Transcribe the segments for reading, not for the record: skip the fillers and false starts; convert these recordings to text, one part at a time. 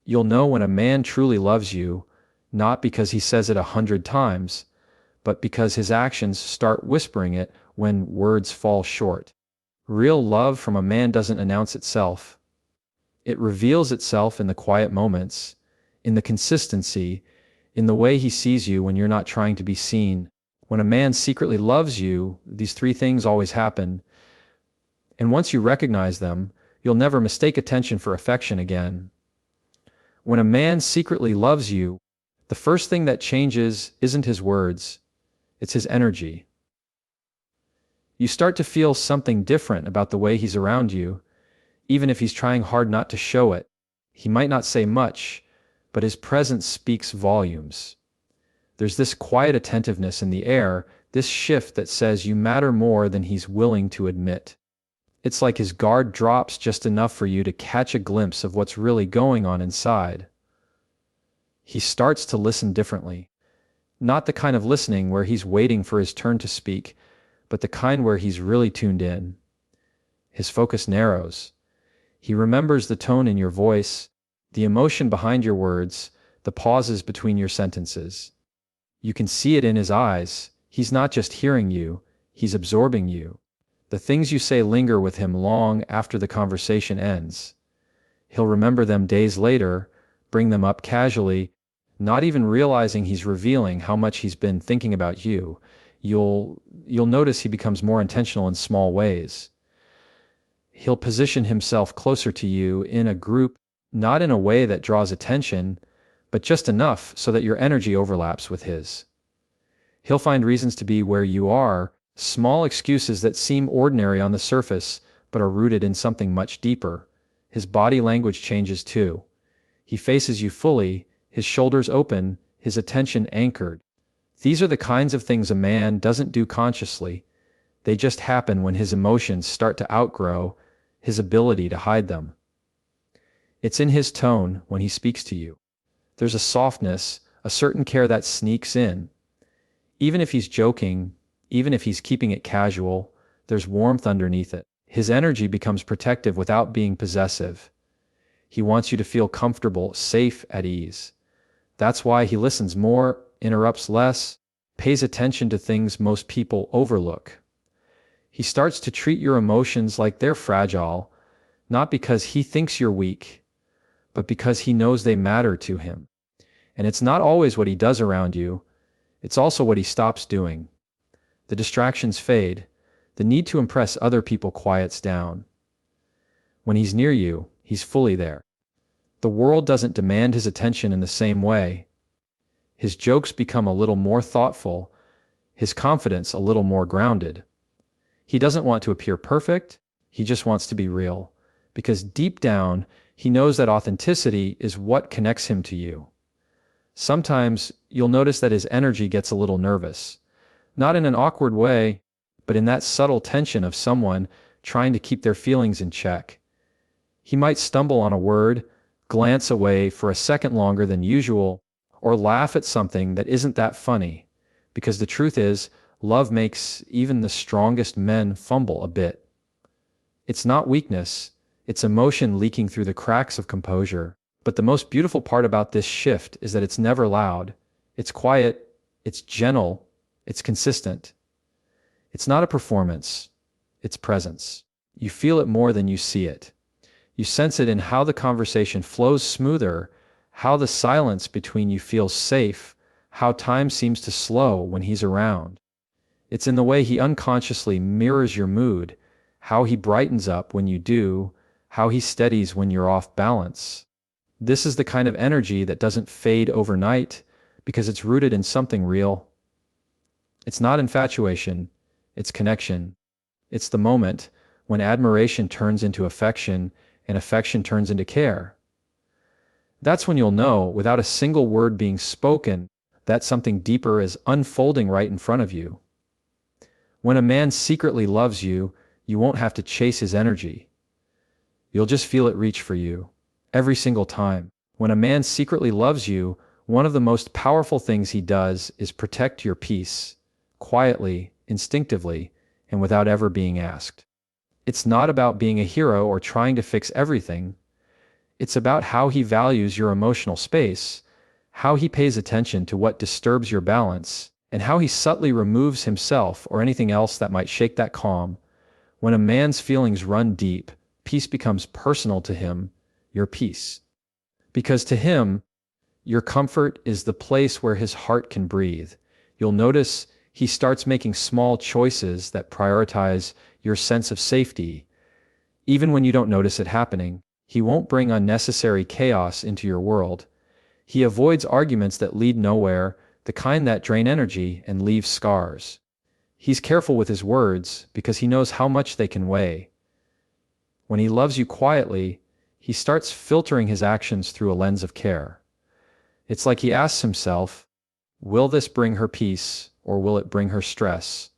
You'll know when a man truly loves you, not because he says it 100 times, but because his actions start whispering it when words fall short. Real love from a man doesn't announce itself. It reveals itself in the quiet moments, in the consistency, in the way he sees you when you're not trying to be seen. When a man secretly loves you, these three things always happen. And once you recognize them, you'll never mistake attention for affection again. When a man secretly loves you, the first thing that changes isn't his words, it's his energy. You start to feel something different about the way he's around you, even if he's trying hard not to show it. He might not say much, but his presence speaks volumes. There's this quiet attentiveness in the air, this shift that says you matter more than he's willing to admit. It's like his guard drops just enough for you to catch a glimpse of what's really going on inside. He starts to listen differently. Not the kind of listening where he's waiting for his turn to speak, but the kind where he's really tuned in. His focus narrows. He remembers the tone in your voice, the emotion behind your words, the pauses between your sentences. You can see it in his eyes. He's not just hearing you, he's absorbing you. The things you say linger with him long after the conversation ends. He'll remember them days later, bring them up casually, not even realizing he's revealing how much he's been thinking about you. You'll notice he becomes more intentional in small ways. He'll position himself closer to you in a group, not in a way that draws attention, but just enough so that your energy overlaps with his. He'll find reasons to be where you are, small excuses that seem ordinary on the surface, but are rooted in something much deeper. His body language changes too. He faces you fully, his shoulders open, his attention anchored. These are the kinds of things a man doesn't do consciously. They just happen when his emotions start to outgrow his ability to hide them. It's in his tone when he speaks to you. There's a softness, a certain care that sneaks in. Even if he's joking, even if he's keeping it casual, there's warmth underneath it. His energy becomes protective without being possessive. He wants you to feel comfortable, safe, at ease. That's why he listens more, interrupts less, pays attention to things most people overlook. He starts to treat your emotions like they're fragile, not because he thinks you're weak, but because he knows they matter to him. And it's not always what he does around you, it's also what he stops doing. The distractions fade, the need to impress other people quiets down. When he's near you, he's fully there. The world doesn't demand his attention in the same way. His jokes become a little more thoughtful, his confidence a little more grounded. He doesn't want to appear perfect, he just wants to be real, because deep down, he knows that authenticity is what connects him to you. Sometimes you'll notice that his energy gets a little nervous, not in an awkward way, but in that subtle tension of someone trying to keep their feelings in check. He might stumble on a word, glance away for a second longer than usual, or laugh at something that isn't that funny, because the truth is, love makes even the strongest men fumble a bit. It's not weakness, it's emotion leaking through the cracks of composure. But the most beautiful part about this shift is that it's never loud. It's quiet, it's gentle, it's consistent. It's not a performance, it's presence. You feel it more than you see it. You sense it in how the conversation flows smoother, how the silence between you feels safe, how time seems to slow when he's around. It's in the way he unconsciously mirrors your mood, how he brightens up when you do, how he steadies when you're off balance. This is the kind of energy that doesn't fade overnight because it's rooted in something real. It's not infatuation, it's connection. It's the moment when admiration turns into affection and affection turns into care. That's when you'll know, without a single word being spoken, that something deeper is unfolding right in front of you. When a man secretly loves you, you won't have to chase his energy. You'll just feel it reach for you. Every single time. When a man secretly loves you, one of the most powerful things he does is protect your peace, quietly, instinctively, and without ever being asked. It's not about being a hero or trying to fix everything. It's about how he values your emotional space, how he pays attention to what disturbs your balance, and how he subtly removes himself or anything else that might shake that calm. When a man's feelings run deep, peace becomes personal to him, your peace. Because to him, your comfort is the place where his heart can breathe. You'll notice he starts making small choices that prioritize your sense of safety. Even when you don't notice it happening, he won't bring unnecessary chaos into your world. He avoids arguments that lead nowhere, the kind that drain energy and leave scars. He's careful with his words because he knows how much they can weigh. When he loves you quietly, he starts filtering his actions through a lens of care. It's like he asks himself, will this bring her peace or will it bring her stress?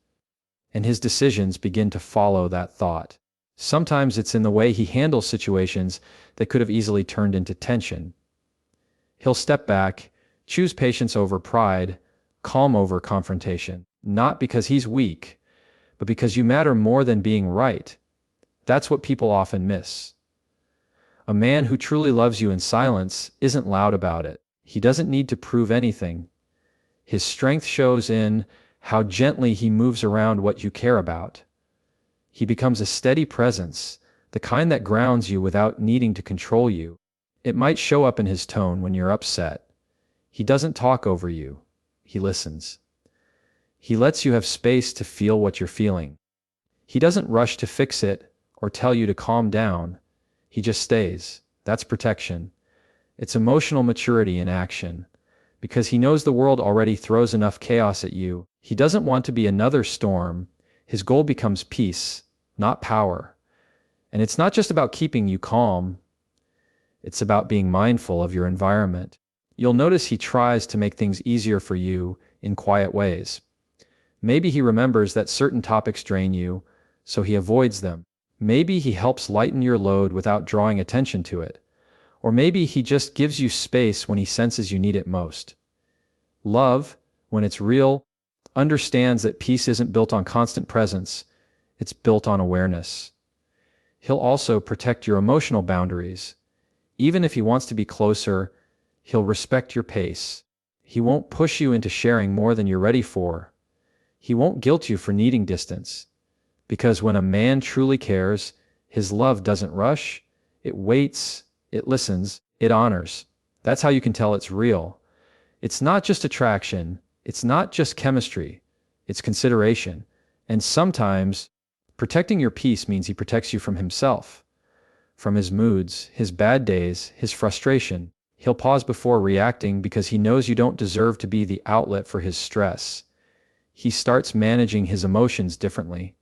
And his decisions begin to follow that thought. Sometimes it's in the way he handles situations that could have easily turned into tension. He'll step back, choose patience over pride, calm over confrontation, not because he's weak, but because you matter more than being right. That's what people often miss. A man who truly loves you in silence isn't loud about it. He doesn't need to prove anything. His strength shows in how gently he moves around what you care about. He becomes a steady presence, the kind that grounds you without needing to control you. It might show up in his tone when you're upset. He doesn't talk over you. He listens. He lets you have space to feel what you're feeling. He doesn't rush to fix it or tell you to calm down. He just stays. That's protection. It's emotional maturity in action. Because he knows the world already throws enough chaos at you, he doesn't want to be another storm. His goal becomes peace, not power. And it's not just about keeping you calm. It's about being mindful of your environment. You'll notice he tries to make things easier for you in quiet ways. Maybe he remembers that certain topics drain you, so he avoids them. Maybe he helps lighten your load without drawing attention to it. Or maybe he just gives you space when he senses you need it most. Love, when it's real, understands that peace isn't built on constant presence, it's built on awareness. He'll also protect your emotional boundaries. Even if he wants to be closer, he'll respect your pace. He won't push you into sharing more than you're ready for. He won't guilt you for needing distance. Because when a man truly cares, his love doesn't rush, it waits, it listens, it honors. That's how you can tell it's real. It's not just attraction, it's not just chemistry, it's consideration. And sometimes, protecting your peace means he protects you from himself. From his moods, his bad days, his frustration. He'll pause before reacting because he knows you don't deserve to be the outlet for his stress. He starts managing his emotions differently.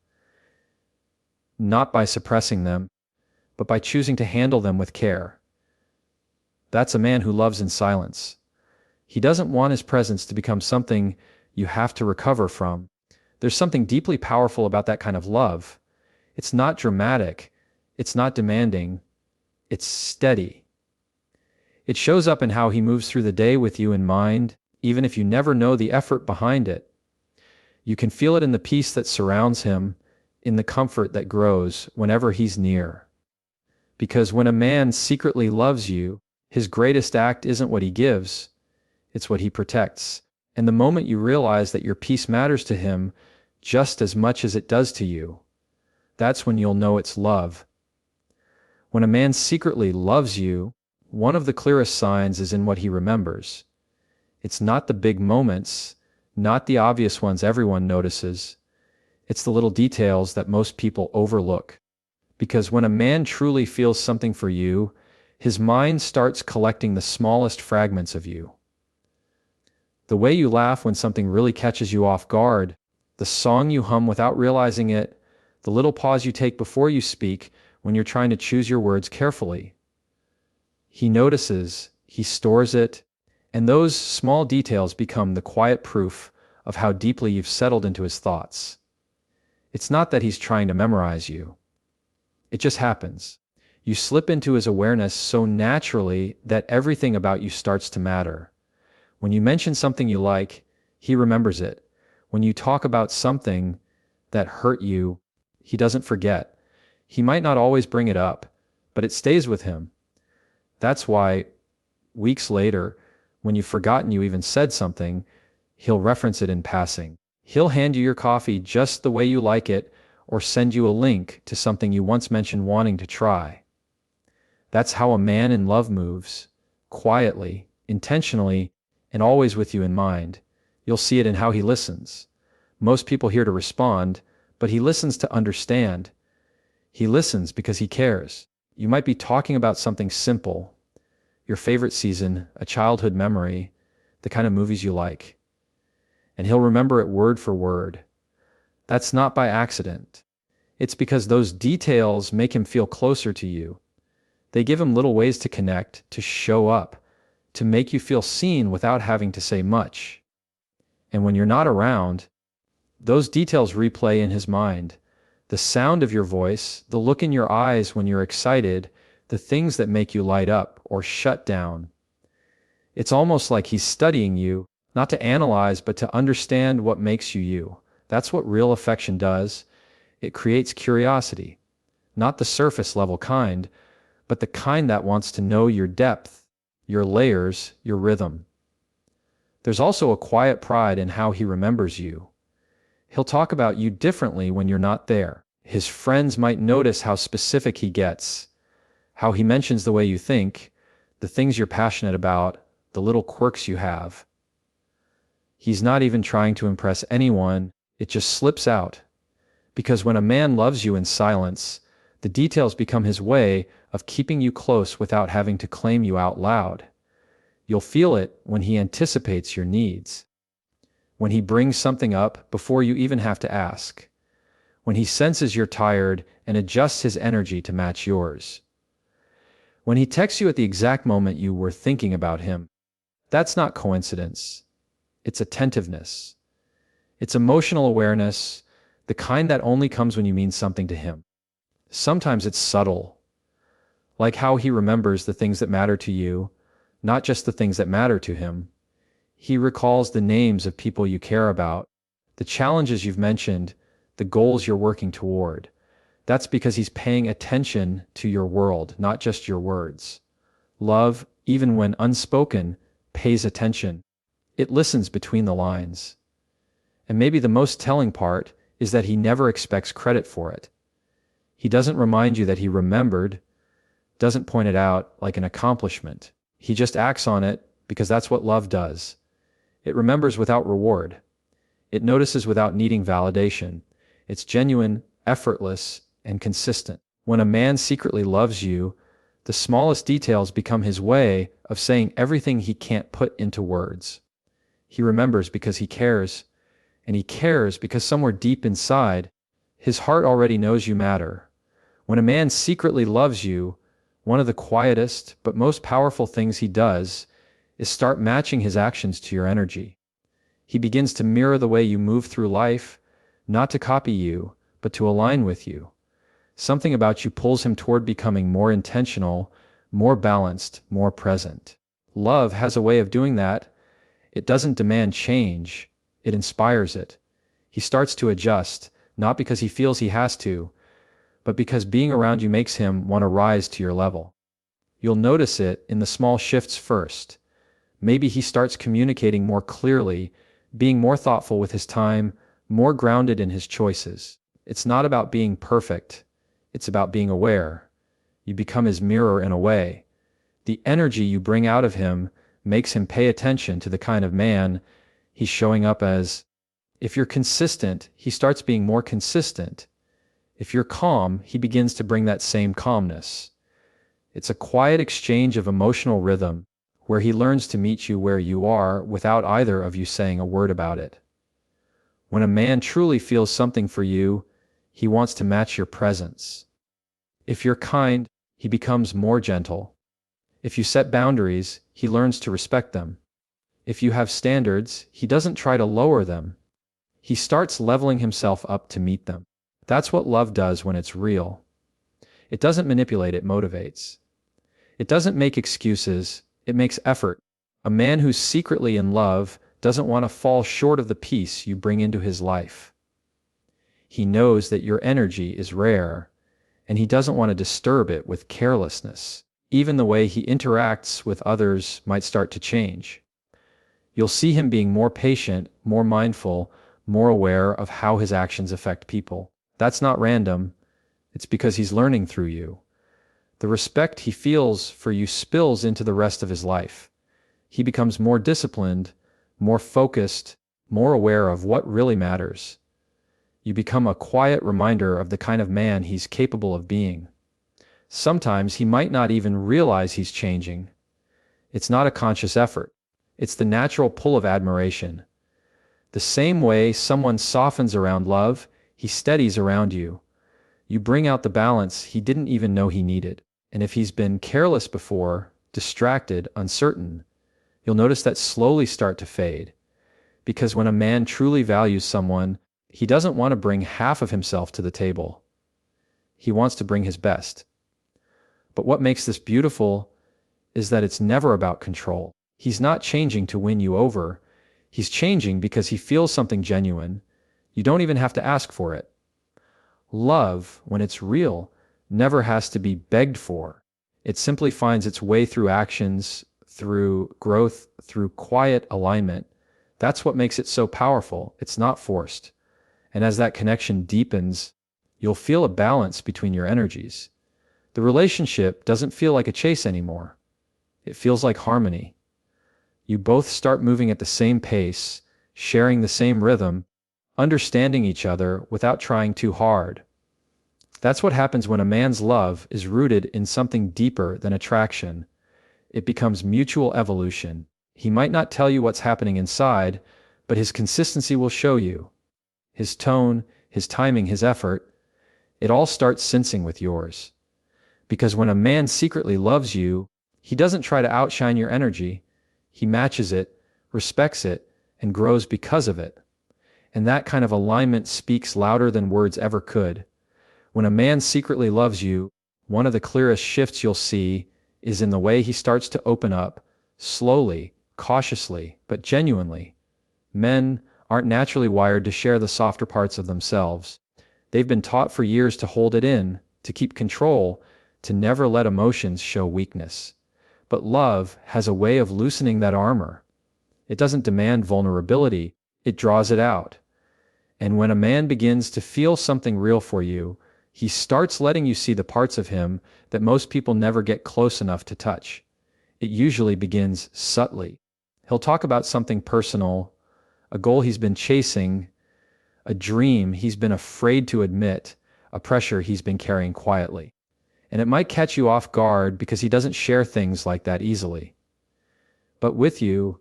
Not by suppressing them, but by choosing to handle them with care. That's a man who loves in silence. He doesn't want his presence to become something you have to recover from. There's something deeply powerful about that kind of love. It's not dramatic. It's not demanding. It's steady. It shows up in how he moves through the day with you in mind, even if you never know the effort behind it. You can feel it in the peace that surrounds him, in the comfort that grows whenever he's near. Because when a man secretly loves you, his greatest act isn't what he gives, it's what he protects. And the moment you realize that your peace matters to him just as much as it does to you, that's when you'll know it's love. When a man secretly loves you, one of the clearest signs is in what he remembers. It's not the big moments, not the obvious ones everyone notices. It's the little details that most people overlook. Because when a man truly feels something for you, his mind starts collecting the smallest fragments of you. The way you laugh when something really catches you off guard, the song you hum without realizing it, the little pause you take before you speak when you're trying to choose your words carefully. He notices, he stores it, and those small details become the quiet proof of how deeply you've settled into his thoughts. It's not that he's trying to memorize you. It just happens. You slip into his awareness so naturally that everything about you starts to matter. When you mention something you like, he remembers it. When you talk about something that hurt you, he doesn't forget. He might not always bring it up, but it stays with him. That's why weeks later, when you've forgotten you even said something, he'll reference it in passing. He'll hand you your coffee just the way you like it, or send you a link to something you once mentioned wanting to try. That's how a man in love moves, quietly, intentionally, and always with you in mind. You'll see it in how he listens. Most people hear to respond, but he listens to understand. He listens because he cares. You might be talking about something simple, your favorite season, a childhood memory, the kind of movies you like, and he'll remember it word for word. That's not by accident. It's because those details make him feel closer to you. They give him little ways to connect, to show up, to make you feel seen without having to say much. And when you're not around, those details replay in his mind. The sound of your voice, the look in your eyes when you're excited, the things that make you light up or shut down. It's almost like he's studying you, not to analyze, but to understand what makes you you. That's what real affection does. It creates curiosity, not the surface level kind, but the kind that wants to know your depth, your layers, your rhythm. There's also a quiet pride in how he remembers you. He'll talk about you differently when you're not there. His friends might notice how specific he gets, how he mentions the way you think, the things you're passionate about, the little quirks you have. He's not even trying to impress anyone, it just slips out. Because when a man loves you in silence, the details become his way of keeping you close without having to claim you out loud. You'll feel it when he anticipates your needs, when he brings something up before you even have to ask, when he senses you're tired and adjusts his energy to match yours, when he texts you at the exact moment you were thinking about him. That's not coincidence. It's attentiveness. It's emotional awareness, the kind that only comes when you mean something to him. Sometimes it's subtle, like how he remembers the things that matter to you, not just the things that matter to him. He recalls the names of people you care about, the challenges you've mentioned, the goals you're working toward. That's because he's paying attention to your world, not just your words. Love, even when unspoken, pays attention. It listens between the lines. And maybe the most telling part is that he never expects credit for it. He doesn't remind you that he remembered, doesn't point it out like an accomplishment. He just acts on it because that's what love does. It remembers without reward. It notices without needing validation. It's genuine, effortless, and consistent. When a man secretly loves you, the smallest details become his way of saying everything he can't put into words. He remembers because he cares, and he cares because somewhere deep inside, his heart already knows you matter. When a man secretly loves you, one of the quietest but most powerful things he does is start matching his actions to your energy. He begins to mirror the way you move through life, not to copy you, but to align with you. Something about you pulls him toward becoming more intentional, more balanced, more present. Love has a way of doing that. It doesn't demand change, it inspires it. He starts to adjust, not because he feels he has to, but because being around you makes him want to rise to your level. You'll notice it in the small shifts first. Maybe he starts communicating more clearly, being more thoughtful with his time, more grounded in his choices. It's not about being perfect. It's about being aware. You become his mirror in a way. The energy you bring out of him makes him pay attention to the kind of man he's showing up as. If you're consistent, he starts being more consistent. If you're calm, he begins to bring that same calmness. It's a quiet exchange of emotional rhythm, where he learns to meet you where you are without either of you saying a word about it. When a man truly feels something for you, he wants to match your presence. If you're kind, he becomes more gentle. If you set boundaries, he learns to respect them. If you have standards, he doesn't try to lower them. He starts leveling himself up to meet them. That's what love does when it's real. It doesn't manipulate, it motivates. It doesn't make excuses, it makes effort. A man who's secretly in love doesn't want to fall short of the peace you bring into his life. He knows that your energy is rare, and he doesn't want to disturb it with carelessness. Even the way he interacts with others might start to change. You'll see him being more patient, more mindful, more aware of how his actions affect people. That's not random. It's because he's learning through you. The respect he feels for you spills into the rest of his life. He becomes more disciplined, more focused, more aware of what really matters. You become a quiet reminder of the kind of man he's capable of being. Sometimes he might not even realize he's changing. It's not a conscious effort. It's the natural pull of admiration. The same way someone softens around love, he steadies around you. You bring out the balance he didn't even know he needed. And if he's been careless before, distracted, uncertain, you'll notice that slowly start to fade. Because when a man truly values someone, he doesn't want to bring half of himself to the table. He wants to bring his best. But what makes this beautiful is that it's never about control. He's not changing to win you over. He's changing because he feels something genuine. You don't even have to ask for it. Love, when it's real, never has to be begged for. It simply finds its way through actions, through growth, through quiet alignment. That's what makes it so powerful. It's not forced. And as that connection deepens, you'll feel a balance between your energies. The relationship doesn't feel like a chase anymore. It feels like harmony. You both start moving at the same pace, sharing the same rhythm, understanding each other without trying too hard. That's what happens when a man's love is rooted in something deeper than attraction. It becomes mutual evolution. He might not tell you what's happening inside, but his consistency will show you. His tone, his timing, his effort, it all starts syncing with yours. Because when a man secretly loves you, he doesn't try to outshine your energy. He matches it, respects it, and grows because of it. And that kind of alignment speaks louder than words ever could. When a man secretly loves you, one of the clearest shifts you'll see is in the way he starts to open up, slowly, cautiously, but genuinely. Men aren't naturally wired to share the softer parts of themselves. They've been taught for years to hold it in, to keep control, to never let emotions show weakness. But love has a way of loosening that armor. It doesn't demand vulnerability, it draws it out. And when a man begins to feel something real for you, he starts letting you see the parts of him that most people never get close enough to touch. It usually begins subtly. He'll talk about something personal, a goal he's been chasing, a dream he's been afraid to admit, a pressure he's been carrying quietly. And it might catch you off guard because he doesn't share things like that easily. But with you,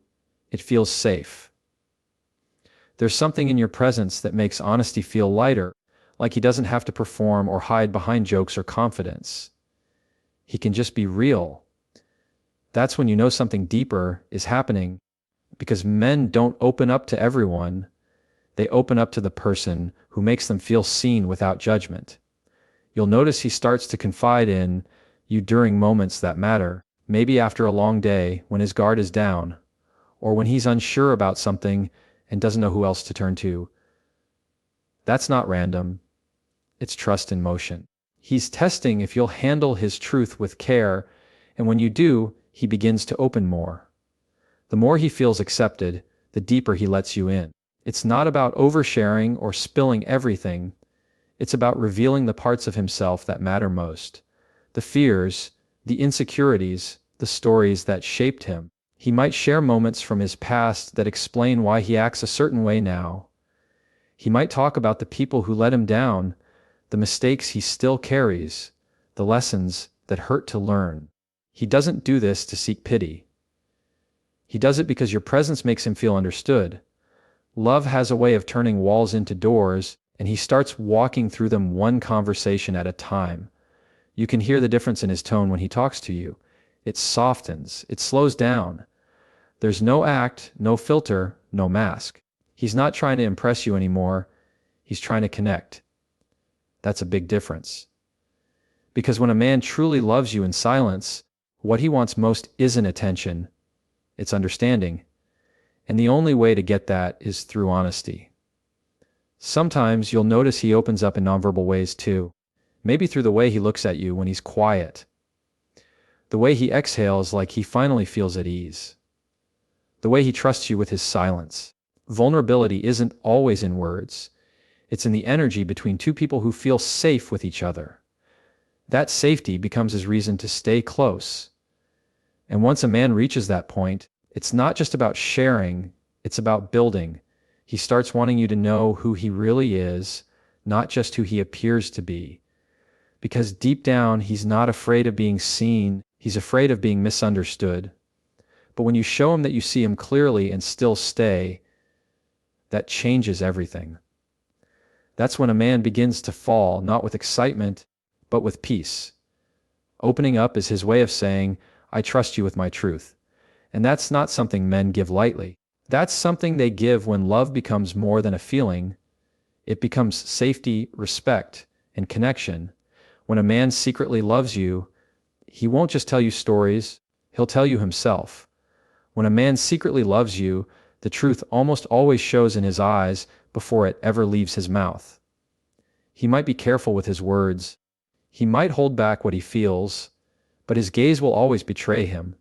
it feels safe. There's something in your presence that makes honesty feel lighter, like he doesn't have to perform or hide behind jokes or confidence. He can just be real. That's when you know something deeper is happening, because men don't open up to everyone. They open up to the person who makes them feel seen without judgment. You'll notice he starts to confide in you during moments that matter, maybe after a long day when his guard is down, or when he's unsure about something and doesn't know who else to turn to. That's not random. It's trust in motion. He's testing if you'll handle his truth with care, and when you do, he begins to open more. The more he feels accepted, the deeper he lets you in. It's not about oversharing or spilling everything. It's about revealing the parts of himself that matter most. The fears, the insecurities, the stories that shaped him. He might share moments from his past that explain why he acts a certain way now. He might talk about the people who let him down, the mistakes he still carries, the lessons that hurt to learn. He doesn't do this to seek pity. He does it because your presence makes him feel understood. Love has a way of turning walls into doors, and he starts walking through them one conversation at a time. You can hear the difference in his tone when he talks to you. It softens, it slows down. There's no act, no filter, no mask. He's not trying to impress you anymore. He's trying to connect. That's a big difference. Because when a man truly loves you in silence, what he wants most isn't attention, it's understanding. And the only way to get that is through honesty. Sometimes you'll notice he opens up in nonverbal ways too. Maybe through the way he looks at you when he's quiet. The way he exhales like he finally feels at ease. The way he trusts you with his silence. Vulnerability isn't always in words. It's in the energy between two people who feel safe with each other. That safety becomes his reason to stay close. And once a man reaches that point, it's not just about sharing, it's about building. He starts wanting you to know who he really is, not just who he appears to be. Because deep down, he's not afraid of being seen, he's afraid of being misunderstood. But when you show him that you see him clearly and still stay, that changes everything. That's when a man begins to fall, not with excitement, but with peace. Opening up is his way of saying, I trust you with my truth. And that's not something men give lightly. That's something they give when love becomes more than a feeling. It becomes safety, respect, and connection. When a man secretly loves you, he won't just tell you stories, he'll tell you himself. When a man secretly loves you, the truth almost always shows in his eyes before it ever leaves his mouth. He might be careful with his words. He might hold back what he feels, but his gaze will always betray him.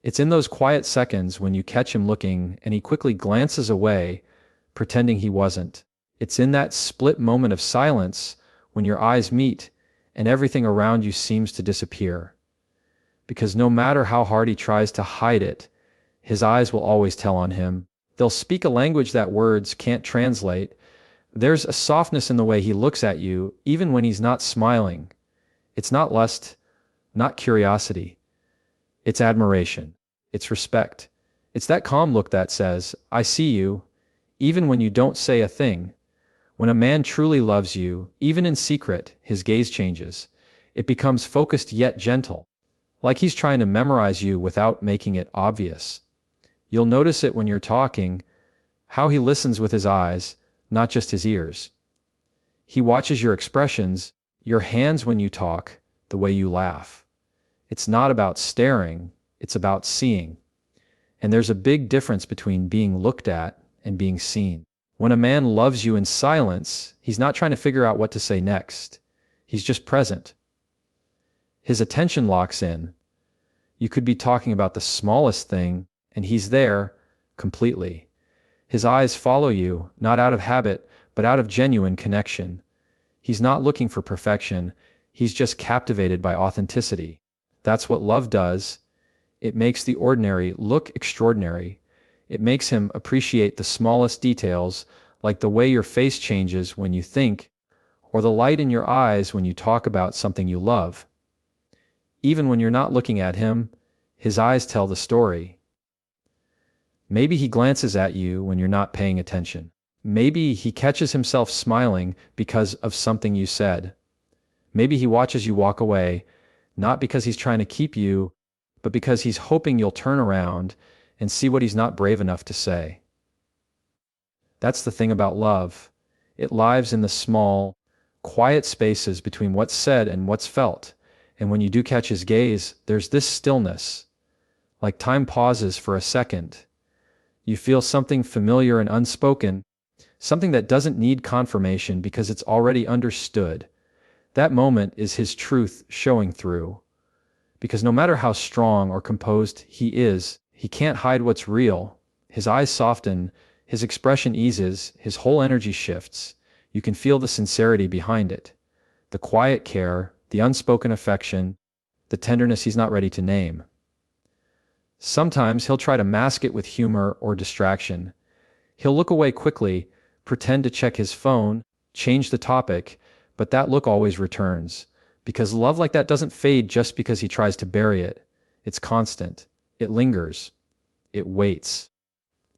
It's in those quiet seconds when you catch him looking and he quickly glances away, pretending he wasn't. It's in that split moment of silence when your eyes meet and everything around you seems to disappear. Because no matter how hard he tries to hide it, his eyes will always tell on him. They'll speak a language that words can't translate. There's a softness in the way he looks at you, even when he's not smiling. It's not lust, not curiosity. It's admiration. It's respect. It's that calm look that says, I see you, even when you don't say a thing. When a man truly loves you, even in secret, his gaze changes. It becomes focused yet gentle, like he's trying to memorize you without making it obvious. You'll notice it when you're talking, how he listens with his eyes, not just his ears. He watches your expressions, your hands when you talk, the way you laugh. It's not about staring, it's about seeing. And there's a big difference between being looked at and being seen. When a man loves you in silence, he's not trying to figure out what to say next. He's just present. His attention locks in. You could be talking about the smallest thing, and he's there completely. His eyes follow you, not out of habit, but out of genuine connection. He's not looking for perfection. He's just captivated by authenticity. That's what love does. It makes the ordinary look extraordinary. It makes him appreciate the smallest details, like the way your face changes when you think, or the light in your eyes when you talk about something you love. Even when you're not looking at him, his eyes tell the story. Maybe he glances at you when you're not paying attention. Maybe he catches himself smiling because of something you said. Maybe he watches you walk away, not because he's trying to keep you, but because he's hoping you'll turn around and see what he's not brave enough to say. That's the thing about love. It lives in the small, quiet spaces between what's said and what's felt. And when you do catch his gaze, there's this stillness, like time pauses for a second. You feel something familiar and unspoken, something that doesn't need confirmation because it's already understood. That moment is his truth showing through. Because no matter how strong or composed he is, he can't hide what's real. His eyes soften, his expression eases, his whole energy shifts. You can feel the sincerity behind it. The quiet care, the unspoken affection, the tenderness he's not ready to name. Sometimes he'll try to mask it with humor or distraction. He'll look away quickly, pretend to check his phone, change the topic, but that look always returns. Because love like that doesn't fade just because he tries to bury it. It's constant. It lingers. It waits.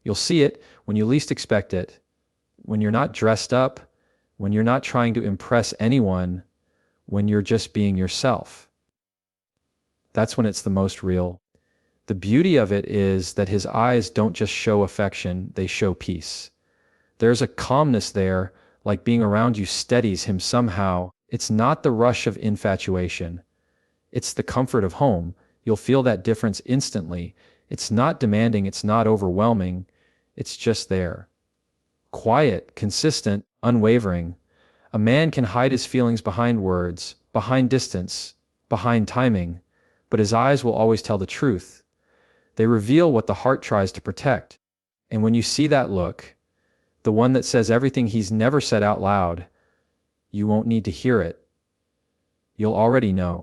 You'll see it when you least expect it, when you're not dressed up, when you're not trying to impress anyone, when you're just being yourself. That's when it's the most real. The beauty of it is that his eyes don't just show affection, they show peace. There's a calmness there, like being around you steadies him somehow. It's not the rush of infatuation. It's the comfort of home. You'll feel that difference instantly. It's not demanding, it's not overwhelming. It's just there. Quiet, consistent, unwavering. A man can hide his feelings behind words, behind distance, behind timing. but his eyes will always tell the truth. They reveal what the heart tries to protect. And when you see that look, the one that says everything he's never said out loud, you won't need to hear it. You'll already know.